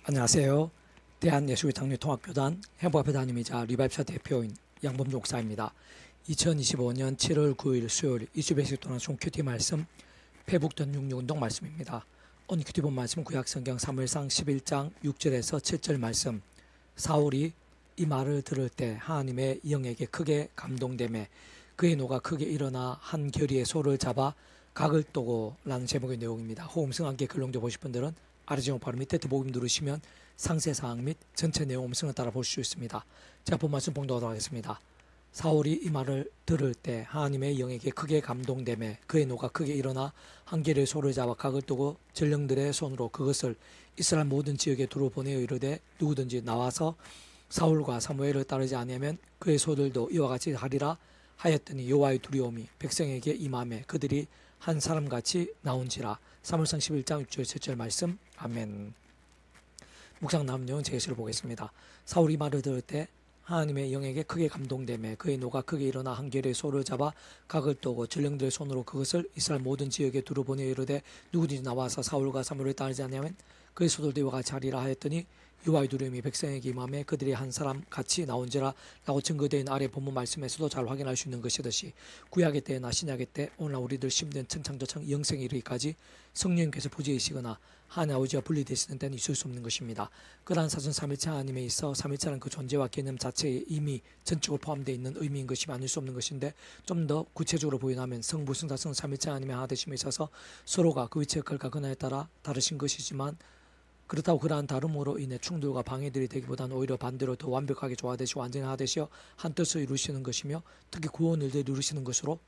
안녕하세요. 대한예수교장로통합교단 행복합회장님이자 리바이프사 대표인 양범종 목사입니다. 2025년 7월 9일 수요일 20회씩 동안 총 큐티 말씀 페북던 66운동 말씀입니다. 오늘 큐티 본 말씀 구약성경 사무엘상 11장 6절에서 7절 말씀. 사울이 이 말을 들을 때 하나님의 영에게 크게 감동되매 그의 노가 크게 일어나 한 결의의 소를 잡아 각을 떠고 라는 제목의 내용입니다. 호음성 함께 글롱도 보실 분들은 아래 제목 바로 밑에 더보기 누르시면 상세사항 및 전체 내용 음성을 따라 볼 수 있습니다. 제가 본 말씀 봉독하도록 하겠습니다. 사울이 이 말을 들을 때 하나님의 영에게 크게 감동되매 그의 노가 크게 일어나 한 개의 소를 잡아 각을 뜨고 전령들의 손으로 그것을 이스라엘 모든 지역에 두루 보내어 이르되 누구든지 나와서 사울과 사무엘을 따르지 아니하면 그의 소들도 이와 같이 하리라 하였더니 여호와의 두려움이 백성에게 임하매 그들이 한 사람같이 나온지라. 사무엘상 11장 6절 7절 말씀. 아멘. 묵상 나온 내용 제시를 보겠습니다. 사울이 말을 들을 때 하나님의 영에게 크게 감동되매 그의 노가 크게 일어나 한 결의 소를 잡아 각을 떠고 전령들의 손으로 그것을 이스라엘 모든 지역에 두루 보내어 이르되 누구든지 나와서 사울과 사무엘을 따르지 아니하면 그의 소들도 이와 같이 하리라 하였더니 여호와의 두려움이 백성에게 임하매 그들이 한 사람 같이 나온지라 라고 증거된 아래 본문 말씀에서도 잘 확인할 수 있는 것이듯이 구약의 때나 신약의 때 오늘날 우리들 심는 천창조창 영생에 이르기까지 성령님께서 부재이시거나 하나님 아버지와 분리되시는 때는 있을 수 없는 것입니다. 그러한 사전 삼위체 하나님에 있어 삼위체라는 그 존재와 개념 자체에 이미 전적으로 포함되어 있는 의미인 것이 아닐 수 없는 것인데 좀 더 구체적으로 보인다면 성부 성자성 삼위체 하나님의 하나되심에 있어서 서로가 그 위치의 역할과 근화에 따라 다르신 것이지만 그렇다고 그러한 다름으로 인해 충돌과 방해들이 되기보다는 오히려 반대로 더 완벽하게 조화되시고 완전히 하되시어 한뜻을 이루시는 것이며 특히 구원 일들을 이루시는 것으로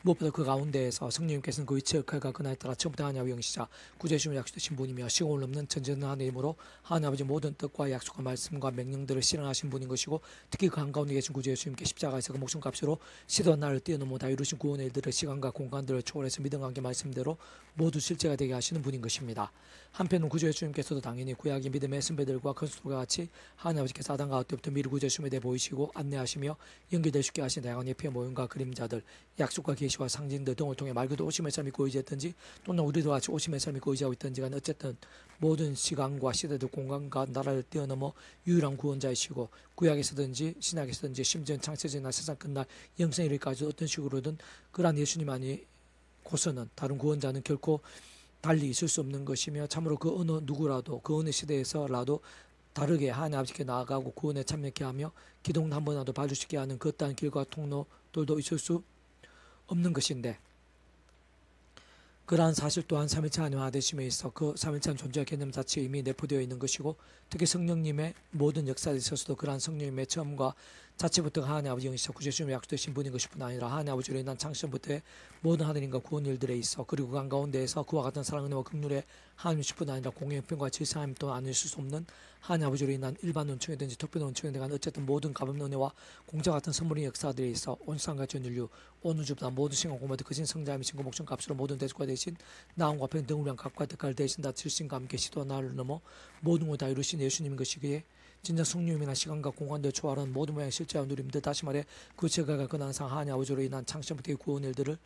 무엇보다 그 가운데에서 성령님께서는 그 위치의 역할과 그날에 따라 처음부터 하나님 아버지 영이시자 구제주심을 약속되신 분이며 시공을 넘는 전전능한 힘으로 하나님 아버지 모든 뜻과 약속과 말씀과 명령들을 실현하신 분인 것이고 특히 그 한가운데 계신 구제주님께 십자가에서 그 목숨값으로 시도한 나를 뛰어넘어 다 이루신 구원의 일들을 시간과 공간들을 초월해서 믿음과 함께 말씀대로 모두 실제가 되게 하시는 분인 것입니다. 한편은 구제주님께서도 당연히 구약의 믿음의 선배들과 건수들과 같이 하나님 아버지께서 아담과 하와 때부터 미리 구제주님에 대해 보이시고 안내하시며 연결될 수 있게 하신 다양한 예표의 모형과 그림자들 약속과 계시와 상징들 등을 통해 말 그대로 오심의 삶이 의지했든지 또는 우리도 같이 오심의 삶이 의지하고 있든지 간에 어쨌든 모든 시간과 시대들 공간과 나라를 뛰어넘어 유일한 구원자이시고 구약에서든지 신약에서든지 심지어는 창세전이나 세상 끝날 영생에 이르기까지 어떤 식으로든 그러한 예수님 아니고서는 다른 구원자는 결코 달리 있을 수 없는 것이며 참으로 그 어느 누구라도 그 어느 시대에서라도 다르게 하나님 아버지께 나아가고 구원에 참여케 하며 기도는 한 번이라도 봐줄 수 있게 하는 그 어떠한 길과 통로들도 있을 수 없는 것인데 그러한 사실 또한 삼위체 하나님 하나되심에 있어 그 삼위체한 존재와 개념 자체에 이미 내포되어 있는 것이고 특히 성령님의 모든 역사에 있어서도 그러한 성령님의 처음과 자체부터 하나님 아버지 영이시자 구제주님의 약속되신 분인 것뿐 아니라 하나님 아버지로 인한 창시부터의 모든 하나님과 구원 일들에 있어 그리고 그 한가운데에서 그와 같은 사랑 은혜와 긍휼의 하나님이시뿐 아니라 공의 형편과 질서하나님 또한 아닐 수 없는 하나님 아버지로 인한 일반 은총이든지 특별 은총에 대한 어쨌든 모든 가범 은혜와 공자 같은 선물의 역사들에 있어 온 세상과 전 인류 온 우주보다 모든 신과 공모든 크신 성자이신 그 목숨 값으로 모든 대속과 대신 나음과 평등을 위한 각과 대가를 대신 다 질신과 함께 시도와 나를 넘어 모든 걸 다 이루신 예수님인 것이기에 진짜 성령님이나 시간과 공간들 초월한 모든 모양의 실제와 누림들 다시 말해 그 제가가 근한상 하나님 아버지로 인한 창시부터의 구원 일들을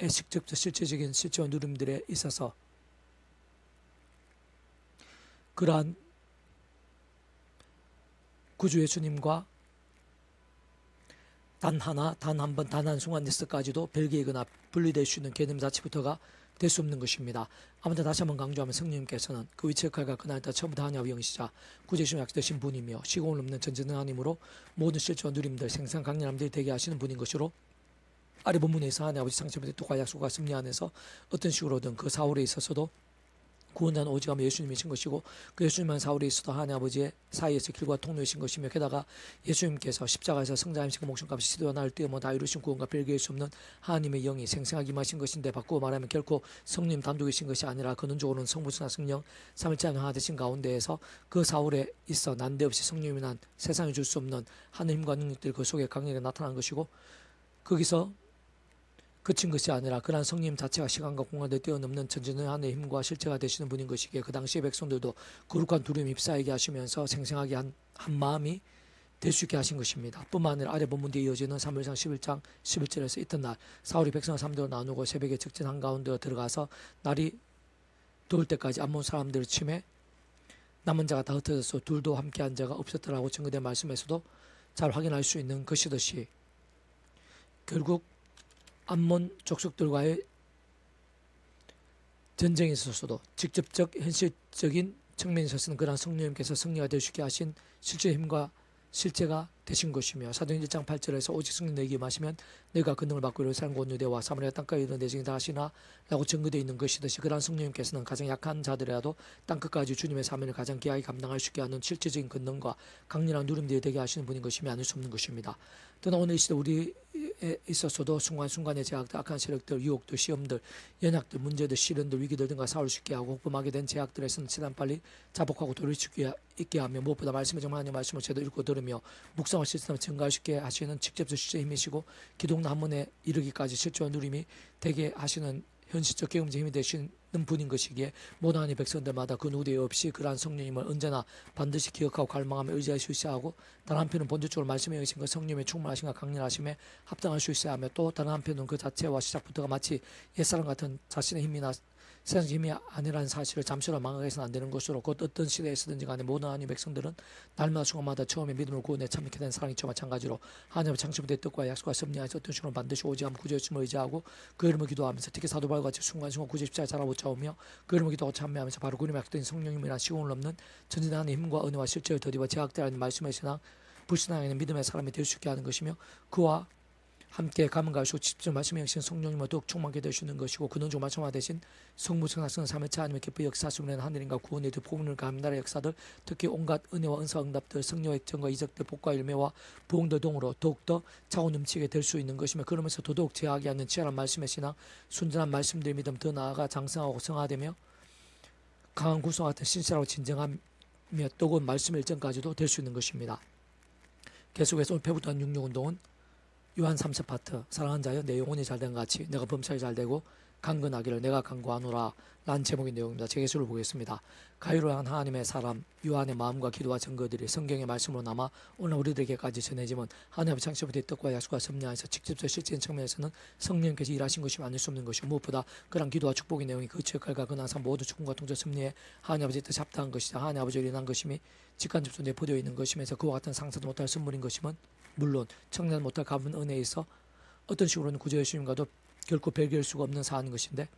직접 실체적인 실제와 누림들에 있어서 그러한 구주 예수님과 단 하나, 단 한 번, 단 한 순간에서까지도 별개이거나 분리될 수 있는 개념 자체부터가 될 수 없는 것입니다. 아무튼 다시 한번 강조하면 성령님께서는 그 위치 역할과 그날따라 처음부터 하나님 아버지 영이시자 구제주님 약속되신 분이며 시공을 넘는 전지능한 힘으로 모든 실체와 누림들 생생 강렬함들이 되게 하시는 분인 것으로 아래 본문에서 하나님 아버지 상처부터 뜻과 약속과 승리 안에서 어떤 식으로든 그 사울에 있어서도 구원자는 오직 예수님이신 것이고 그 예수님만 사울에 있어도 하나님 아버지의 사이에서 길과 통로이신 것이며 게다가 예수님께서 십자가에서 성자임시고 목숨값이 시도와 나를 뛰어넘어 다 이루신 구원과 별개일 수 없는 하나님의 영이 생생하게 임하신 것인데 바꾸어 말하면 결코 성님 단독이신 것이 아니라 근원적으로는 성부나 성령 삼일째 하나 되신 가운데에서 그 사울에 있어 난데없이 성령이 난 세상에 줄 수 없는 하늘 힘과 능력들이 그 속에 강력하게 나타난 것이고 거기서 그친 것이 아니라 그러한 성님 자체가 시간과 공간을 뛰어넘는 전지능한의 힘과 실체가 되시는 분인 것이기에 그 당시의 백성들도 거룩한 두려움이 ip사하게 하시면서 생생하게 한 마음이 될 수 있게 하신 것입니다. 뿐만 아니라 아래 본문 뒤에 이어지는 사무엘상 11장 11절에서 이튿날 사울이 백성을 3대로 나누고 새벽에 적진 한가운데로 들어가서 날이 더울 때까지 암몬 사람들을 침해 남은 자가 다 흩어져서 둘도 함께한 자가 없었더라고 증거된 말씀에서도 잘 확인할 수 있는 것이듯이 결국 암몬 족속들과의 전쟁에 있어서도 직접적 현실적인 측면에 있어서는 그러한 성령님께서 승리가 될 수 있게 하신 실제 힘과 실제가 되신 것이며 사도행전 1장 8절에서 오직 성령 내게 임하시면 너희가 권능을 받고 예루살렘 온 유대와 사마리아 땅까지 이르는 대증이 다 하시나 라고 증거되어 있는 것이듯이 그러한 성령님께서는 가장 약한 자들이라도 땅끝까지 주님의 사명을 가장 귀하게 감당할 수 있게 하는 실제적인 권능과 강렬한 누림들이 되게 하시는 분인 것이며 아닐 수 없는 것입니다. 또한 오늘 이 시대 우리에 있어서도 순간순간의 제약들, 악한 세력들, 유혹들, 시험들, 연약들, 문제들, 시련들, 위기들 등과 싸울 수 있게 하고 복범하게 된 제약들에서는 최대한 빨리 자복하고 돌릴 수 있게 하며 무엇보다 말씀의 정말 하나님의 말씀을 제대로 읽고 들으며 묵상을 실천하며 증가할 수 있게 하시는 직접적 실제 힘이시고 기독 한문에 이르기까지 실제와 누림이 되게 하시는 현실적 경험적 힘이 되시는 분인 것이기에 모든 하나님의 백성들마다 그 누구도 없이 그러한 성령님을 언제나 반드시 기억하고 갈망하며 의지할 수 있어야 하고 다른 한편은 본질적으로 말씀에 의신 그 성령님의 충만하심과 강렬하심에 합당할 수 있어야 하며 또 다른 한편은 그 자체와 시작부터가 마치 옛사람 같은 자신의 힘이나 세상의 힘이 아니라는 사실을 잠시라도 망각해서는 안 되는 것으로 곧 어떤 시대에서든지 간에 모든 하나님의 백성들은 날마다 순간마다 처음에 믿음을 구원에 참여하게 된 사랑이죠 마찬가지로 하나님의 창조부의 뜻과 약속과 섭리하여서 어떤 식으로 반드시 오지 않고 구주였음을 의지하고 그 이름을 기도하면서 특히 사도 바울과 같이 순간순간 구주 십자가에 자라보자오며 그 이름을 기도하고 참여하면서 바로 그 이름의 약속된 성령님이란 시공을 넘는 전진의 하나님의 힘과 은혜와 실제의 더디와 제약되라는 말씀의 신앙 불신앙에는 믿음의 사람이 될 수 있게 하는 것이며 그와 함께 가면 갈수록 직접 말씀에 하신 성령님을 더욱 충만하게 되시는 것이고 그는 좀 말씀화 되신 성부성학성 3회차 하나님의 기뻐 역사하시는 하늘인가 구원의 두 복음을 가함 나라의 역사들 특히 온갖 은혜와 은사 응답들 성령 액정과 이적들 복과 열매와 부흥들 동으로 더욱더 차고 넘치게 될 수 있는 것이며 그러면서 더더욱 제하게 하는 치열한 말씀의 신앙 순전한 말씀들의 믿음 더 나아가 장성하고 성화되며 강한 구성 같은 신실하고 진정하며 뜨거운 말씀의 일정까지도 될 수 있는 것입니다. 계속해서 오늘 배부터 한 66운동은 요한 3세 파트 사랑하는 자여 내 영혼이 잘된 같이 내가 범사에 잘되고 강건하기를 내가 강구하노라 라는 제목의 내용입니다. 제 개수를 보겠습니다. 가위로 한 하나님의 사람 요한의 마음과 기도와 증거들이 성경의 말씀으로 남아 오늘 우리들에게까지 전해지면 하나님의 창조부터의 뜻과 약속과 섭리하에서 직접적 실제인 측면에서는 성령께서 일하신 것이 아닐 수 없는 것이고 무엇보다 그런 기도와 축복의 내용이 그 역할과 그 항상 모든 축복과 통제 섭리에 하나님 아버지의 뜻이 합당한 것이다. 하나님 아버지를 인한 것임이 직간접적으로 내포되어 있는 것이면서 그와 같은 상상도 못할 선물인 것임은 물론 청년 못할 값은 은혜에 있어 어떤 식으로는 구조 예수님과도 결코 별개할 수가 없는 사안인 것인데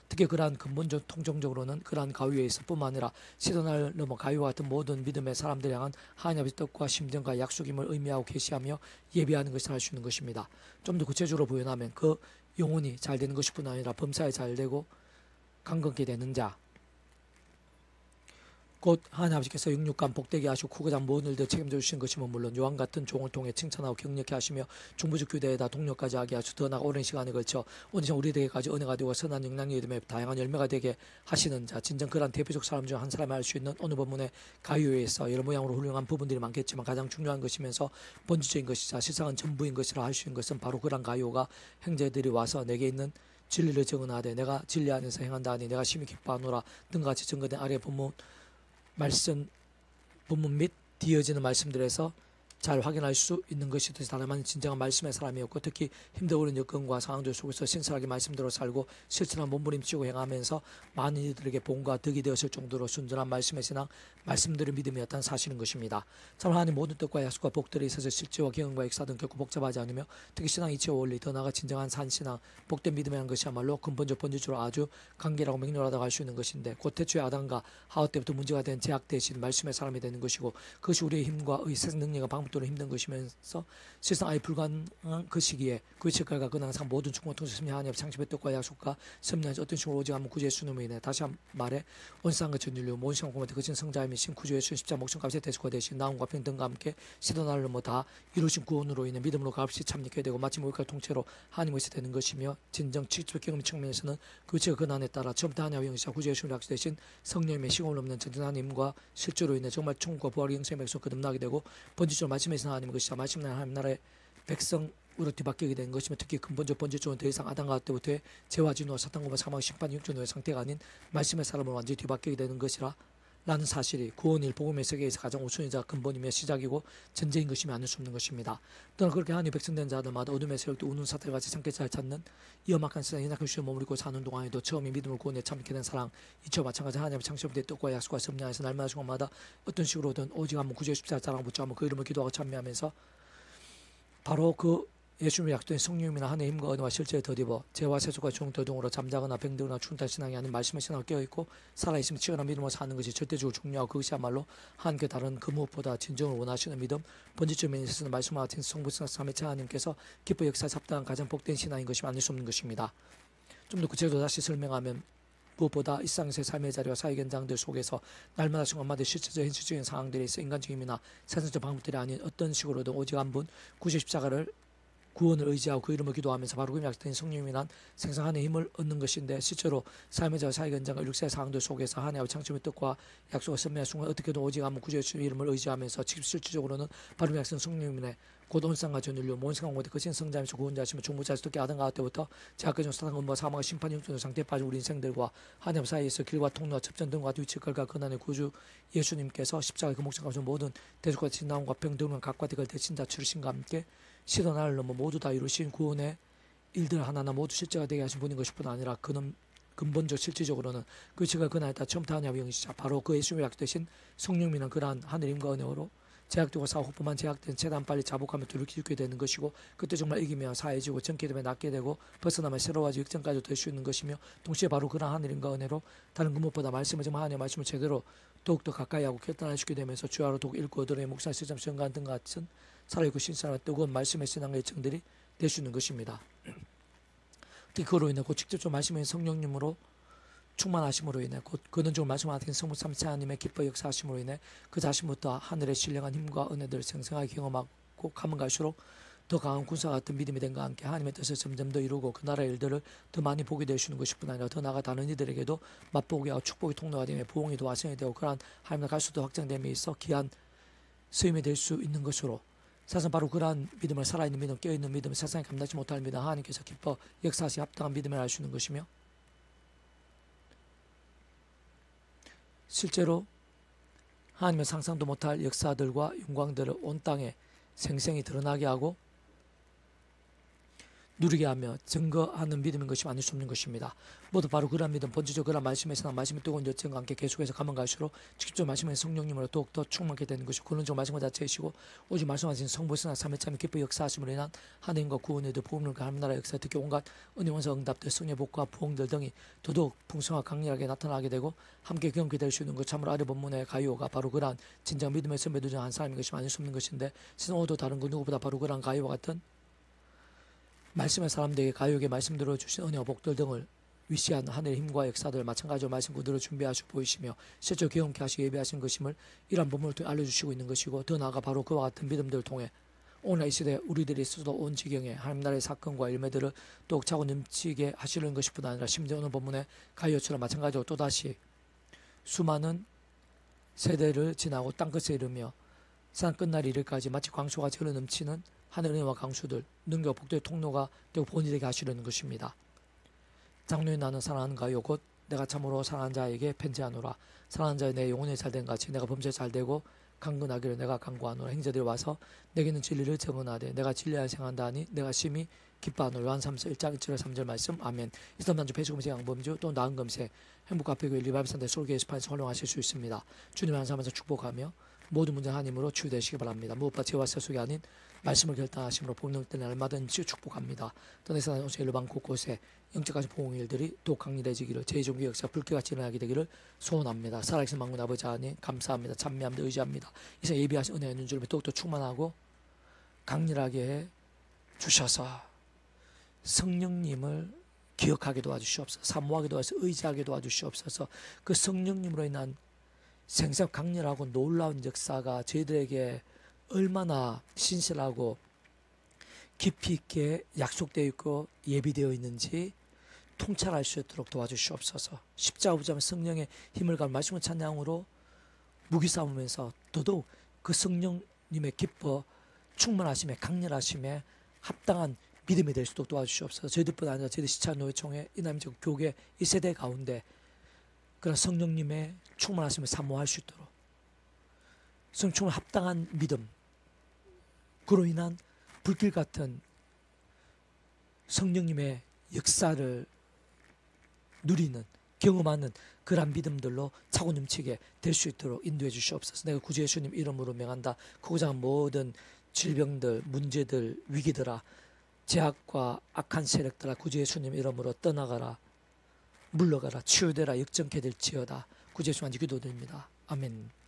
특히 그러한 근본적 통정적으로는 그러한 가위에 있어 뿐만 아니라 시도날 넘어 가위와 같은 모든 믿음의 사람들을 향한 하나님 아버지의 뜻과 심정과 약속임을 의미하고 계시하며 예비하는 것을 할 수 있는 것입니다. 좀 더 구체적으로 표현하면 그 영혼이 잘 되는 것뿐 아니라 범사에 잘 되고 강건케 되는 자 곧 하나님 아버지께서 육육간 복되게 하시고 크고자 모든 일들 책임져 주시는 것이면 물론 요한 같은 종을 통해 칭찬하고 격려케 하시며 중부적 교대에다 동력까지 하게 하시고 더 나아가 오랜 시간에 걸쳐 오늘 우리에게까지 은혜가 되고 선한 영향력이 되며 다양한 열매가 되게 하시는 자 진정 그런 대표적 사람 중 한 사람이 할 수 있는 어느 부분의 가요에서 여러 모양으로 훌륭한 부분들이 많겠지만 가장 중요한 것이면서 본질적인 것이자 실상은 전부인 것이라 할 수 있는 것은 바로 그런 가요가 형제들이 와서 내게 있는 진리를 증언하되 내가 진리 안에서 행한다 하니 내가 심히 기뻐하노라 등같이 증거된 아래 본문 말씀 본문 및 뒤어지는 말씀들에서 잘 확인할 수 있는 것이 다만 진정한 말씀의 사람이었고 특히 힘들어오는 여건과 상황들 속에서 신실하게 말씀대로 살고 실천한 몸부림치고 행하면서 많은 이들에게 본과 덕이 되었을 정도로 순전한 말씀의 신앙 말씀들을 믿음이었다는 사실인 것입니다. 참 하나님 모든 뜻과 약속과 복들에 있어서 실제와 경험과 역사 등 결코 복잡하지 않으며 특히 신앙 이치와 원리 더 나아가 진정한 산신앙 복된 믿음이라는 것이야말로 근본적 본질적으로 아주 간결하고 맹렬하다고 할 수 있는 것인데 곧 태초의 아담과 하와 때부터 문제가 된 제약 대신 말씀의 사람이 되는 것이고 그것이 우리의 힘과 의세 능력과 방법 또는 힘든 것이면서 실상 아예 불가능한 그 시기에 그 책갈과 그 항상 모든 충고 통치 섭리 하나님의 창조의 뜻과 약속과 섭리하지 어떤 식으로 오직 하면 구주의 수능으로 인해 다시 한 말에 온상과 전율류 모든 시간 공간에 거친 성자임이신 구주의 수 십자 목숨값의 대수가 되신 나음과 평등과 함께 시도날로 다 이루신 구원으로 인해 믿음으로 값이 참여하게 되고 마치 모욕할 통째로 하나님께서 되는 것이며 진정 직접 경험 측면에서는 그 책의 근한에 따라 처음부터 하나님의 영시와 구주의 수를 약속되신 성령님의 시공을 넘는 전진 하나님과 실제로 인해 정말 천국과 부활의 영생의 백성 거듭나게 되고 본질적으로 말씀에서 하나님의 것이자 말씀은 하나님 나라의 백성으로 뒤바뀌게 된 것이며 특히 근본적 본질적으로 더 이상 아담과 때부터의 죄와 진노와 사탄과 사망 심판 육존의 상태가 아닌 말씀의 사람으로 완전히 뒤바뀌게 되는 것이라 라는 사실이 구원일 복음의 세계에서 가장 우선이자 근본이며 시작이고 전제인 것이며 아닐 수 없는 것입니다. 또한 그렇게 하나님의 백성된 자들마다 어둠의 세력도 우는 사태같이 참게 잘 찾는 이 험악한 세상에 연약한 주에 머무르고 사는 동안에도 처음에 믿음을 구원에 참게 된 사랑, 이처 마찬가지 하나님의 창조부의 뜻과 약속과 섭리하에서 날마다 순간마다 어떤 식으로든 오직 한번 구주의 십자가 자랑 붙잡으면 그 이름을 기도하고 찬미하면서 바로 그 예수님의 약속된 성령님이나 하나님의 힘과 은혜와 실제에 덧입어 죄와 세속과 종도 등으로 잠자거나 병들거나 충탄 신앙이 아닌 말씀의 신앙을 깨어있고 살아있으면 치열한 믿음으로 사는 것이 절대적으로 중요하고 그것이야말로 하나님께 다른 그 무엇보다 진정을 원하시는 믿음, 번지점에 있어서는 말씀과 같은 성부성 삼위체 하나님께서 기뻐 역사에 합당한 가장 복된 신앙인 것이 아닐 수 없는 것입니다. 좀 더 구체적으로 다시 설명하면 무엇보다 일상에서의 삶의 자리와 사회 현장들 속에서 날마다 순간마다 실체적 현실적인 상황들에 있어 인간적임이나 세상적 방법들이 아닌 어떤 식으로든 오직 한 분 구주의 십자가를 구원을 의지하고 그 이름을 기도하면서 바로 그 약속된 성령님이란 생생한의 힘을 얻는 것인데 실제로 삶의 자와 사회 현장과 육세의 상황들 속에서 하나님의 창조의 뜻과 약속과 선명한 순간 어떻게든 오직 한 분 구주의 이름을 의지하면서 직접 실질적으로는 바로 그 약속된 성령님의 곧 온상과 전율로 모성한 곳에 거친 성자면서 구원자시며 중보자에서 특히 아담과 하와 때부터 제약까지 사탄 음모와 사망과 심판 형태의 상태에 빠진 우리 인생들과 하나님 사이에서 길과 통로와 접전 등과 위치 걸과 근한의 구주 예수님께서 십자가의 그 목적 가운데 모든 대적과 진나움과 병들면 각과 대걸 대신 자 치르신과 함께 시도 나를 넘어 모두 다 이루신 구원의 일들 하나하나 모두 실제가 되게 하신 분인 것뿐 아니라 그는 근본적 실질적으로는 그 지가 그날다 처음부터 하나님의 영이시자 바로 그 예수님의 약되신 성령님이란 그러한 하늘임과 은혜로 제약되고 사후뿐만 제약된 최대한 빨리 자복하며 돌이키게 되는 것이고 그때 정말 이기며 사해지고 정케 되며 낫게 되고 벗어나며 새로워지고 역전까지 될 수 있는 것이며 동시에 바로 그러한 하늘임과 은혜로 다른 그 무엇보다 말씀을 정말 하나님의 말씀을 제대로 더욱더 가까이 하고 결단하시게 되면서 주야로 더욱 읽고 얻으려 목사 시점 정관 등 같은 살아있고 신선한 뜨거운 말씀의 신앙의 일정들이 될 수 있는 것입니다. 특히 그로 인해 곧 직접적 말씀의 성령님으로 충만하심으로 인해 곧 근원적으로 말씀하신 성부 삼체 하나님의 기뻐 역사하심으로 인해 그 자신부터 하늘의 신령한 힘과 은혜들을 생생하게 경험하고 가면 갈수록 더 강한 군사 같은 믿음이 된과 함께 하나님의 뜻을 점점 더 이루고 그 나라의 일들을 더 많이 보게 되시는 것뿐 아니라 더 나아가 다른 이들에게도 맛보게 하고 축복의 통로가 되며 부흥이 더 완성이 되고 그러한 하나님의 갈수도 확장됨에 있어 귀한 쓰임이 될 수 있는 것으로 사실 바로 그러한 믿음을 살아있는 믿음, 깨어있는 믿음, 세상에 감당하지 못할 믿음, 하나님께서 기뻐 역사하시 합당한 믿음을 알 수 있는 것이며 실제로 하나님의 상상도 못할 역사들과 영광들을 온 땅에 생생히 드러나게 하고 누리게 하며 증거하는 믿음인 것이 아닐 수 없는 것입니다. 모두 바로 그러한 믿음, 본질적으로 그러한 말씀에서 말씀이 뜨거운 열정과 함께 계속해서 가면 갈수록 직접 말씀의 성령님으로 더욱더 충만하게 되는 것이고 근원적 말씀과 자체이시고 오직 말씀하신 성부성과 삼위참의 기뻐 역사하심으로 인한 하나님과 구원의 복음을 하나님 나라 역사 특히 온갖 은혜 원사 응답들 성의 복과 부흥들 등이 더더욱 풍성하고 강렬하게 나타나게 되고 함께 경험하게 될 수 있는 것 참으로 아래 본문의 가이오가 바로 그러한 진정 믿음의 선배도 중 한 사람인 것이 아닐 수 없는 것인데 신호도 다른 그 누구보다 바로 그러한 가이오와 같은 말씀의 사람들에게 가요에게 말씀 들어주신 은혜와 복들 등을 위시한 하늘의 힘과 역사들 마찬가지로 말씀 그대로 준비하시고 보이시며 실제로 경험케 하시고 예배하신 것임을 이러한 본문을 통해 알려주시고 있는 것이고 더 나아가 바로 그와 같은 믿음들을 통해 오늘 이 시대 우리들이 스스로 온 지경에 하나님 나라의 사건과 일매들을 더욱 차고 넘치게 하시는 것뿐 아니라 심지어 오늘 본문의 가요처럼 마찬가지로 또다시 수많은 세대를 지나고 땅끝에 이르며 산 끝날 이르까지 마치 광수가 흘러 넘치는 하늘 은혜와 강수들, 능력 복도의 통로가 되고 본이 되게 하시려는 것입니다. 장로에 나는 사랑하는 가요 곧 내가 참으로 사랑하는 자에게 편지하노라. 사랑하는 자의 내 영혼이 잘된 같이 내가 범죄 잘되고 강건하기를 내가 강구하노라. 행자들이 와서 내게는 진리를 증언하되 내가 진리를 생한다 하니 내가 심히 기뻐하노라. 요한 3서 1장 1절 3절 말씀 아멘. 이스lam단주 배수금세 양범주 또 나은 금세 행복카페교회 리바이브센터 솔교 게시판에서 활용하실 수 있습니다. 주님의 한사람에서 축복하며 모든 문제 하나님으로 치유되시기 바랍니다. 무엇보다 죄와 세속이 아닌 말씀을 결단하심으로 복능 때는 얼마든지 축복합니다. 떠나서 오세 일반 곳곳에 영적까지 보호의 일들이 더욱 강렬해지기를 제2종교 역사 불쾌같이 일어나게 되기를 소원합니다. 살아계신 만군 아버지 하나님 감사합니다. 찬미합니다. 의지합니다. 이제 예비하신 은혜의 눈주름에 더욱더 충만하고 강렬하게 해 주셔서 성령님을 기억하게 도와주시옵소서. 사모하게 도와주셔서 의지하게 도와주시옵소서. 그 성령님으로 인한 생생 강렬하고 놀라운 역사가 저희들에게 얼마나 신실하고 깊이 있게 약속되어 있고 예비되어 있는지 통찰할 수 있도록 도와주시옵소서. 십자가 붙잡은 성령의 힘을 가한 말씀을 찬양으로 무기 삼으면서 더더욱 그 성령님의 기뻐 충만하심에 강렬하심에 합당한 믿음이 될 수 있도록 도와주시옵소서. 저희들뿐 아니라 저희들 시차 노예총회 이남적 교계 이 세대 가운데 그런 성령님의 충만하심을 사모할 수 있도록 성충을 합당한 믿음, 그로 인한 불길 같은 성령님의 역사를 누리는, 경험하는 그런 믿음들로 차고 넘치게 될 수 있도록 인도해 주시옵소서. 내가 구주 예수님 이름으로 명한다. 크고자 한 모든 질병들, 문제들, 위기들아, 제약과 악한 세력들아, 구주 예수님 이름으로 떠나가라, 물러가라, 치유되라, 역정케 될지어다. 구주 예수님 기도드립니다. 아멘.